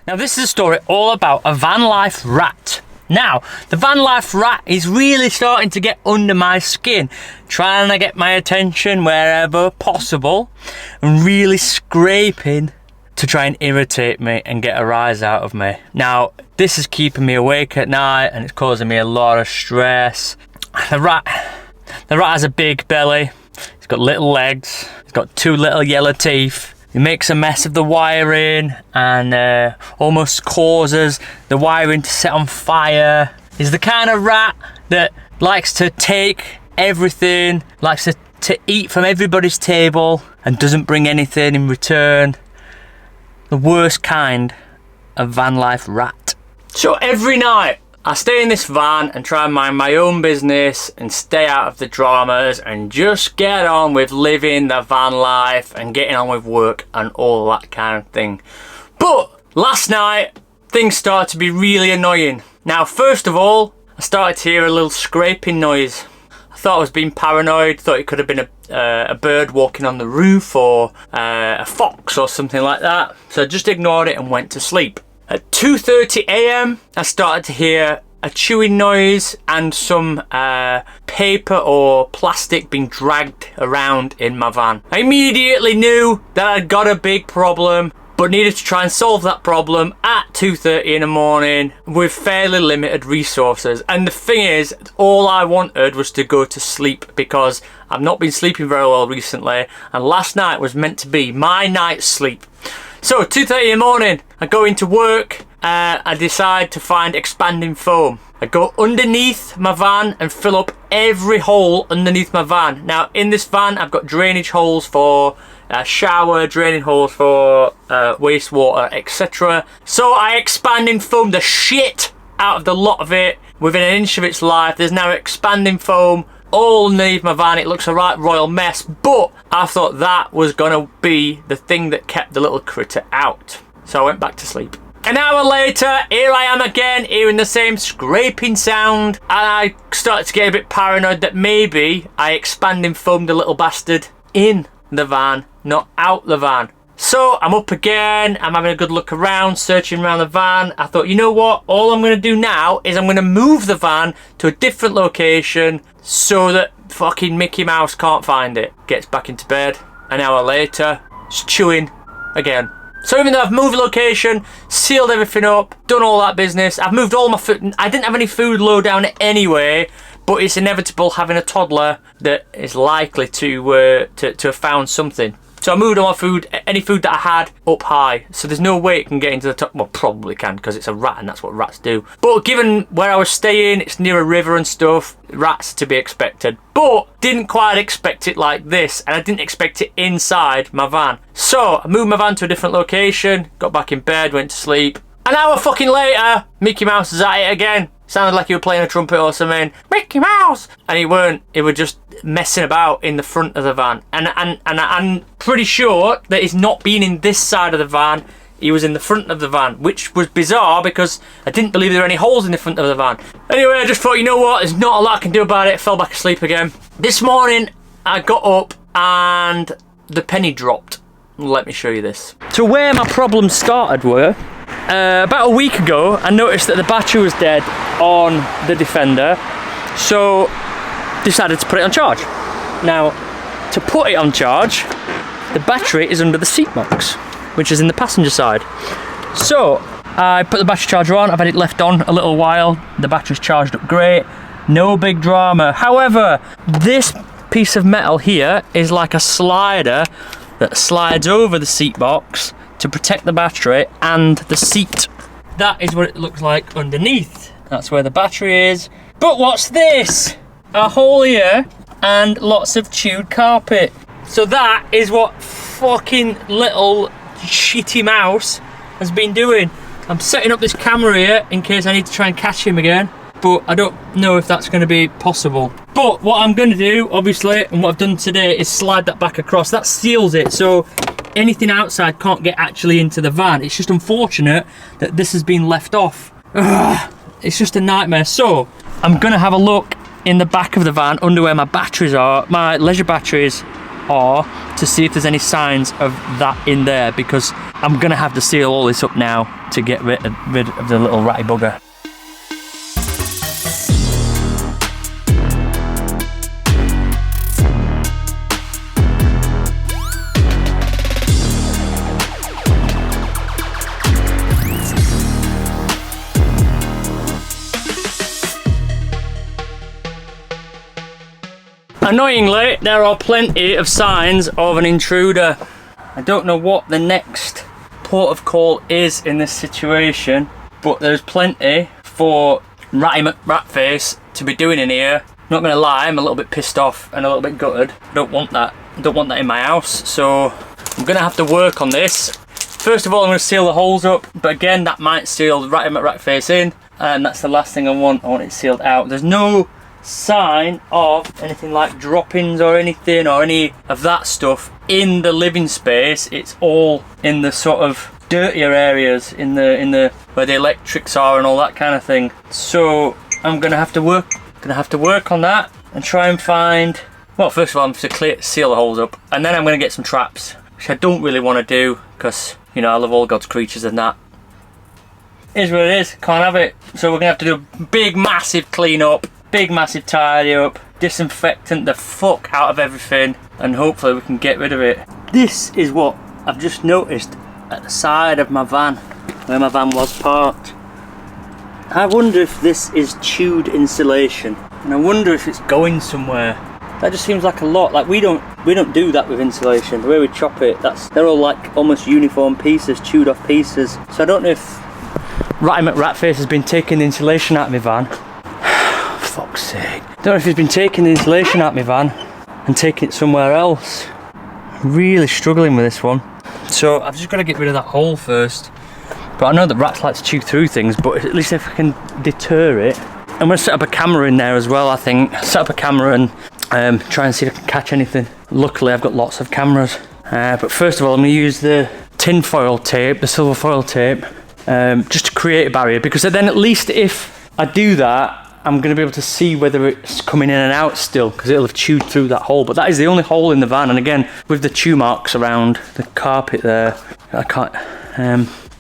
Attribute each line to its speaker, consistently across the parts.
Speaker 1: Now this is a story all about a van life rat. Now, the van life rat is really starting to get under my skin, trying to get my attention wherever possible, and really scraping to try and irritate me and get a rise out of me. Now, this is keeping me awake at night and it's causing me a lot of stress. The rat has a big belly, he's got little legs, he's got 2 little yellow teeth. He makes a mess of the wiring and almost causes the wiring to set on fire. He's the kind of rat that likes to take everything, likes to eat from everybody's table and doesn't bring anything in return. The worst kind of van life rat. So every night I stay in this van and try and mind my own business and stay out of the dramas and just get on with living the van life and getting on with work and all that kind of thing. But last night things started to be really annoying. Now, first of all, I started to hear a little scraping noise. I thought I was being paranoid, thought it could have been a bird walking on the roof or a fox or something like that. So I just ignored it and went to sleep. At 2:30 AM, I started to hear a chewing noise and some paper or plastic being dragged around in my van. I immediately knew that I'd got a big problem, but needed to try and solve that problem at 2:30 in the morning with fairly limited resources. And the thing is, all I wanted was to go to sleep because I've not been sleeping very well recently, and last night was meant to be my night's sleep. So 2:30 in the morning, I go into work, I decide to find expanding foam. I go underneath my van and fill up every hole underneath my van. Now in this van I've got drainage holes for shower, draining holes for wastewater, etc. So I expanding foam the shit out of the lot of it. Within an inch of its life, there's now expanding foam all underneath my van. It looks a right royal mess, but I thought that was gonna be the thing that kept the little critter out. So I went back to sleep. An hour later, here I am again, hearing the same scraping sound, and I started to get a bit paranoid that maybe I expanding foamed the little bastard in the van, not out the van. So I'm up again, I'm having a good look around, searching around the van. I thought, you know what, all I'm going to do now is I'm going to move the van to a different location so that fucking Mickey Mouse can't find it. Gets back into bed, an hour later, it's chewing again. So even though I've moved the location, sealed everything up, done all that business, I've moved all my food, I didn't have any food low down anyway, but it's inevitable having a toddler that is likely to have found something. So I moved all my food, any food that I had, up high. So there's no way it can get into the top. Well, probably can, because it's a rat and that's what rats do. But given where I was staying, it's near a river and stuff, rats to be expected. But didn't quite expect it like this, and I didn't expect it inside my van. So I moved my van to a different location, got back in bed, went to sleep. An hour fucking later, Mickey Mouse is at it again. Sounded like he was playing a trumpet or something. Mickey Mouse! And he weren't. He was just messing about in the front of the van. And I'm pretty sure that he's not been in this side of the van. He was in the front of the van, which was bizarre because I didn't believe there were any holes in the front of the van. Anyway, I just thought, you know what? There's not a lot I can do about it. I fell back asleep again. This morning, I got up and the penny dropped. Let me show you this. So where my problems started were, about a week ago, I noticed that the battery was dead on the Defender, so decided to put it on charge. Now, to put it on charge, the battery is under the seat box, which is in the passenger side. So I put the battery charger on, I've had it left on a little while, the battery's charged up great, no big drama. However, this piece of metal here is like a slider that slides over the seat box to protect the battery and the seat. That is what it looks like underneath. That's where the battery is. But what's this? A hole here and lots of chewed carpet. So that is what fucking little shitty mouse has been doing. I'm setting up this camera here in case I need to try and catch him again, but I don't know if that's going to be possible. But what I'm going to do, obviously, and what I've done today is slide that back across. That seals it, so anything outside can't get actually into the van. It's just unfortunate that this has been left off. Ugh, it's just a nightmare. So I'm gonna have a look in the back of the van under where my batteries are, my leisure batteries, or to see if there's any signs of that in there, because I'm gonna have to seal all this up now to get rid of the little ratty bugger. Annoyingly, there are plenty of signs of an intruder. I don't know what the next port of call is in this situation, but there's plenty for Ratty McRatface to be doing in here. Not gonna lie, I'm a little bit pissed off and a little bit gutted. I don't want that. I don't want that in my house, so I'm gonna have to work on this. First of all, I'm gonna seal the holes up, but again, that might seal Ratty McRatface in, and that's the last thing I want. I want it sealed out. There's no sign of anything like droppings or anything or any of that stuff in the living space. It's all in the sort of dirtier areas, in the where the electrics are and all that kind of thing. So I'm gonna have to work on that and try and find, well, first of all, I'm to seal the holes up, and then I'm gonna get some traps, which I don't really want to do because, you know, I love all God's creatures and that. It is what it is, can't have it. So we're gonna have to do a big massive clean up, big massive tidy up, disinfectant the fuck out of everything, and hopefully we can get rid of it. This is what I've just noticed at the side of my van, where my van was parked. I wonder if this is chewed insulation, and I wonder if it's going somewhere. That just seems like a lot. Like we don't do that with insulation. The way we chop it, they're all like almost uniform pieces, chewed off pieces. So I don't know if Ratty McRatface has been taking the insulation out of my van. Fuck's sake. Don't know if he's been taking the insulation out of my van and taking it somewhere else. I'm really struggling with this one. So I've just got to get rid of that hole first. But I know that rats like to chew through things, but at least if I can deter it. I'm going to set up a camera in there as well, I think. Set up a camera and try and see if I can catch anything. Luckily I've got lots of cameras. But first of all, I'm going to use the tin foil tape, the silver foil tape, just to create a barrier, because then at least if I do that, I'm going to be able to see whether it's coming in and out still, because it'll have chewed through that hole. But that is the only hole in the van, and again, with the chew marks around the carpet there, I can't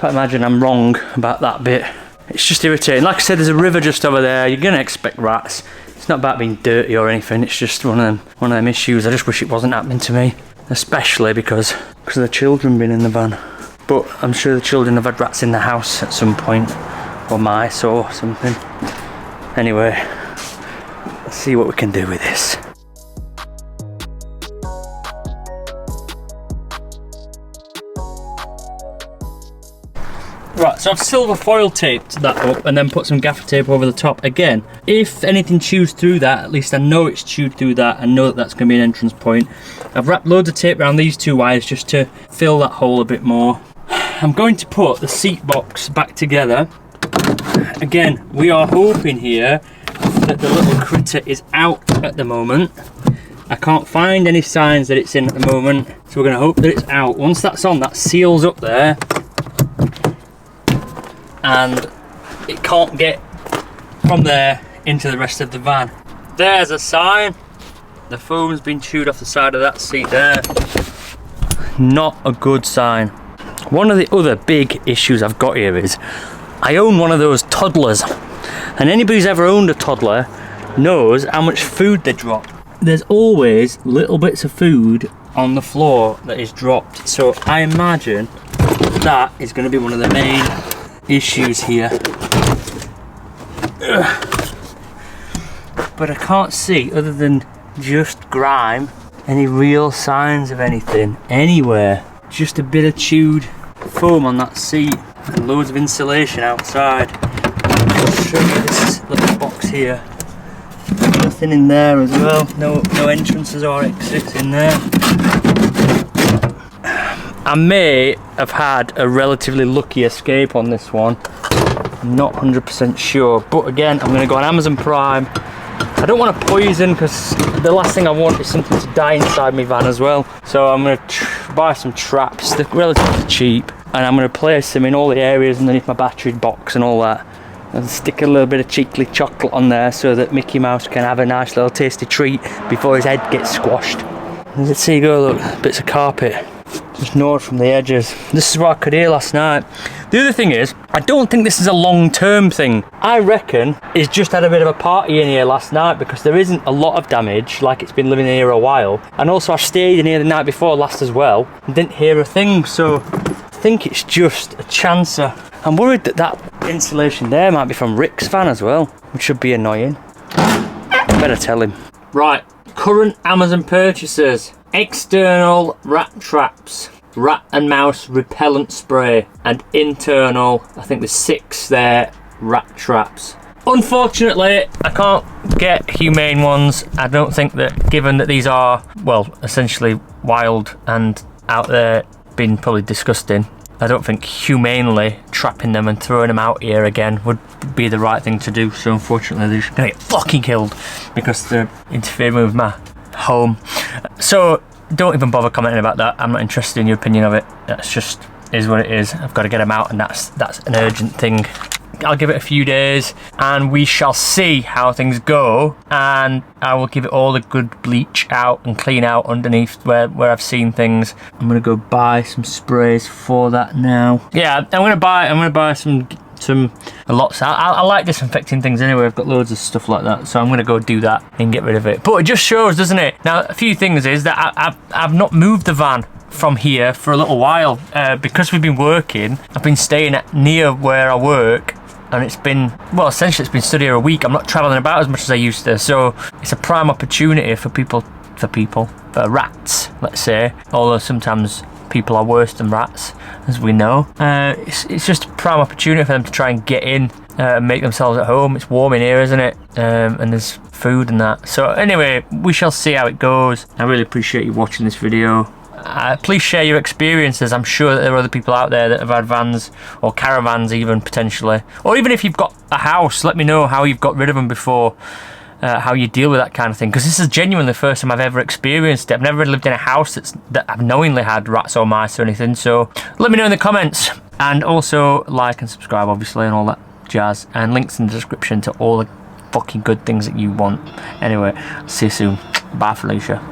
Speaker 1: imagine I'm wrong about that bit. It's just irritating. Like I said, there's a river just over there. You're going to expect rats. It's not about being dirty or anything. It's just one of them issues. I just wish it wasn't happening to me, especially because of the children being in the van. But I'm sure the children have had rats in the house at some point, or mice or something. Anyway, let's see what we can do with this. Right, so I've silver foil taped that up and then put some gaffer tape over the top. Again, if anything chews through that, at least I know it's chewed through that. I know that that's going to be an entrance point. I've wrapped loads of tape around these two wires just to fill that hole a bit more. I'm going to put the seat box back together. Again, we are hoping here that the little critter is out at the moment. I can't find any signs that it's in at the moment, so we're going to hope that it's out. Once that's on, that seals up there, and it can't get from there into the rest of the van. There's a sign. The foam's been chewed off the side of that seat there. Not a good sign. One of the other big issues I've got here is I own one of those toddlers, and anybody who's ever owned a toddler knows how much food they drop. There's always little bits of food on the floor that is dropped, so I imagine that is going to be one of the main issues here. But I can't see, other than just grime, any real signs of anything anywhere. Just a bit of chewed foam on that seat and loads of insulation outside. I'll show you this little box here. Nothing in there as well. No entrances or exits in there. I may have had a relatively lucky escape on this one. I'm not 100% sure, but again, I'm going to go on Amazon Prime. I don't want to poison, because the last thing I want is something to die inside my van as well. So I'm going to buy some traps. They're relatively cheap, and I'm going to place them in all the areas underneath my battery box and all that, and stick a little bit of cheekly chocolate on there so that Mickey Mouse can have a nice little tasty treat before his head gets squashed. Let's see, go look, bits of carpet. Just gnawed from the edges. This is what I could hear last night. The other thing is, I don't think this is a long-term thing. I reckon he's just had a bit of a party in here last night because there isn't a lot of damage, like it's been living in here a while. And also I stayed in here the night before last as well and didn't hear a thing, so I think it's just a chancer. I'm worried that that insulation there might be from Rick's van as well, which should be annoying. Better tell him. Right, current Amazon purchases. External rat traps, rat and mouse repellent spray, and internal, I think there's 6 there, rat traps. Unfortunately, I can't get humane ones. I don't think that, given that these are, well, essentially wild and out there being probably disgusting, I don't think humanely trapping them and throwing them out here again would be the right thing to do. So unfortunately, they're just gonna get fucking killed because they're interfering with my home. So don't even bother commenting about that. I'm not interested in your opinion of it. That's just is what it is. I've got to get them out, and that's an urgent thing. I'll give it a few days and we shall see how things go, and I will give it all a good bleach out and clean out underneath where I've seen things. I'm gonna go buy some sprays for that now. Yeah, I'm gonna buy some lots. I like disinfecting things anyway. I've got loads of stuff like that, so I'm gonna go do that and get rid of it. But it just shows, doesn't it? Now, a few things is that I've not moved the van from here for a little while because we've been working. I've been staying near where I work, and it's been, well, essentially it's been stood here a week. I'm not traveling about as much as I used to, so it's a prime opportunity for rats, let's say, although sometimes people are worse than rats, as we know. It's just a prime opportunity for them to try and get in and make themselves at home. It's warm in here, isn't it? And there's food and that. So anyway, we shall see how it goes. I really appreciate you watching this video. Please share your experiences. I'm sure that there are other people out there that have had vans or caravans even potentially, or even if you've got a house, let me know how you've got rid of them before, how you deal with that kind of thing, because this is genuinely the first time I've ever experienced it. I've never lived in a house that I've knowingly had rats or mice or anything, so let me know in the comments, and also like and subscribe obviously and all that jazz, and links in the description to all the fucking good things that you want. Anyway, see you soon. Bye, Felicia.